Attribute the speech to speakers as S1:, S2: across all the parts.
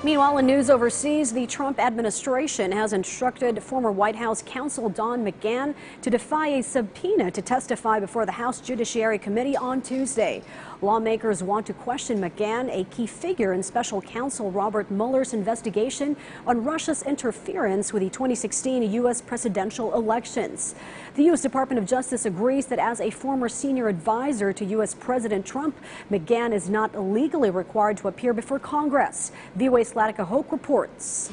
S1: Meanwhile, in news overseas, the Trump administration has instructed former White House counsel Don McGahn to defy a subpoena to testify before the House Judiciary Committee on Tuesday. Lawmakers want to question McGahn, a key figure in special counsel Robert Mueller's investigation on Russia's interference with the 2016 U.S. presidential elections. The U.S. Department of Justice agrees that as a former senior advisor to U.S. President Trump, McGahn is not legally required to appear before Congress. VOA's Latika Hoke reports.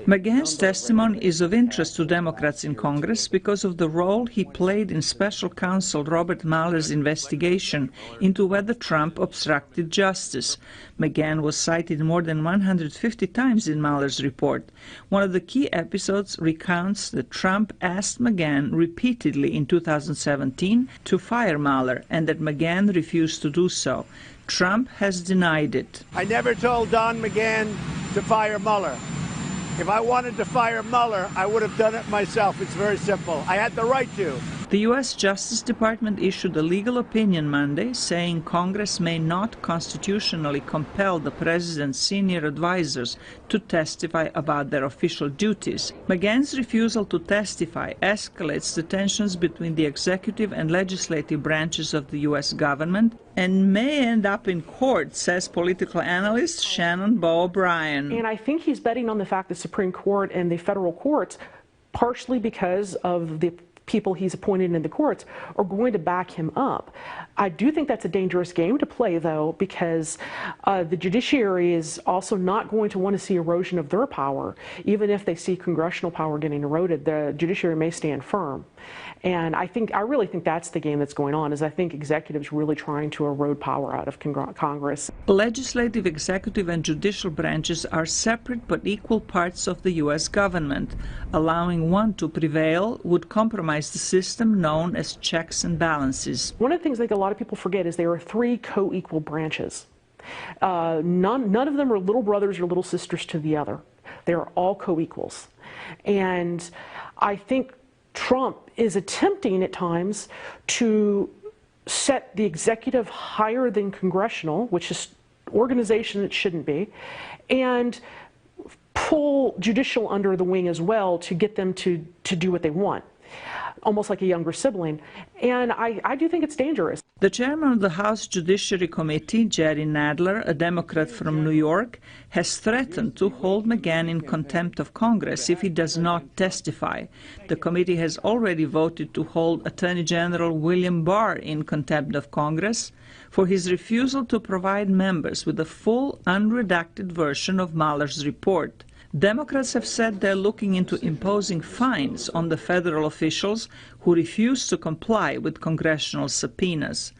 S2: McGahn's testimony is of interest to Democrats in Congress because of the role he played in special counsel Robert Mueller's investigation into whether Trump obstructed justice. McGahn was cited more than 150 times in Mueller's report. One of the key episodes recounts that Trump asked McGahn repeatedly in 2017 to fire Mueller and that McGahn refused to do so. Trump has denied it.
S3: I never told Don McGahn to fire Mueller. If I wanted to fire Mueller, I would have done it myself. It's very simple. I had the right to.
S2: The U.S. Justice Department issued a legal opinion Monday saying Congress may not constitutionally compel the president's senior advisors to testify about their official duties. McGahn's refusal to testify escalates the tensions between the executive and legislative branches of the U.S. government and may end up in court, says political analyst Shannon Bo O'Brien.
S4: And I think he's betting on the fact the Supreme Court and the federal courts, partially because of the people he's appointed in the courts, are going to back him up. I do think that's a dangerous game to play, though, because the judiciary is also not going to want to see erosion of their power. Even if they see congressional power getting eroded, the judiciary may stand firm. And I really think that's the game that's going on, is I think executives really trying to erode power out of Congress.
S2: Legislative, executive, and judicial branches are separate but equal parts of the U.S. government. Allowing one to prevail would compromise the system known as checks and balances.
S4: One of the things I think a lot of people forget is there are three co-equal branches. None of them are little brothers or little sisters to the other. They're all co-equals. And I think Trump is attempting at times to set the executive higher than congressional, which is organization it shouldn't be, and pull judicial under the wing as well to get them to do what they want, almost like a younger sibling. And I do think it's dangerous.
S2: The chairman of the House Judiciary Committee, Jerry Nadler, a Democrat from New York, has threatened to hold McGahn in contempt of Congress if he does not testify. The committee has already voted to hold Attorney General William Barr in contempt of Congress for his refusal to provide members with a full, unredacted version of Mueller's report. Democrats have said they're looking into imposing fines on the federal officials who refuse to comply with congressional subpoenas.